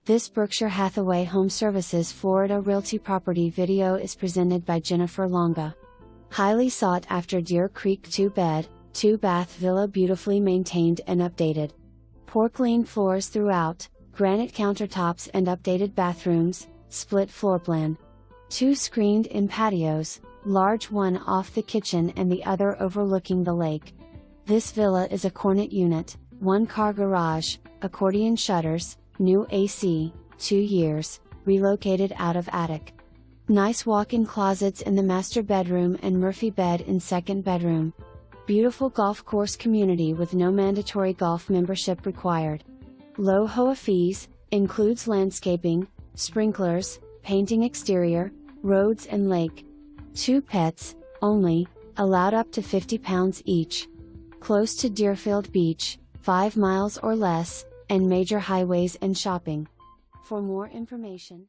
This Berkshire Hathaway HomeServices Florida Realty property video is presented by Jenifer Longa. Highly sought after Deer Creek 2-bed, 2-bath villa, beautifully maintained and updated. Porcelain floors throughout, granite countertops and updated bathrooms, split floor plan. 2 screened-in patios, large one off the kitchen and the other overlooking the lake. This villa is a cornet unit, 1-car garage, accordion shutters, new AC, 2 years, relocated out of attic. Nice walk-in closets in the master bedroom and Murphy bed in second bedroom. Beautiful golf course community with no mandatory golf membership required. Low HOA fees, includes landscaping, sprinklers, painting exterior, roads and lake. 2 pets, only, allowed up to 50 pounds each. Close to Deerfield Beach, 5 miles or less, and major highways and shopping. For more information,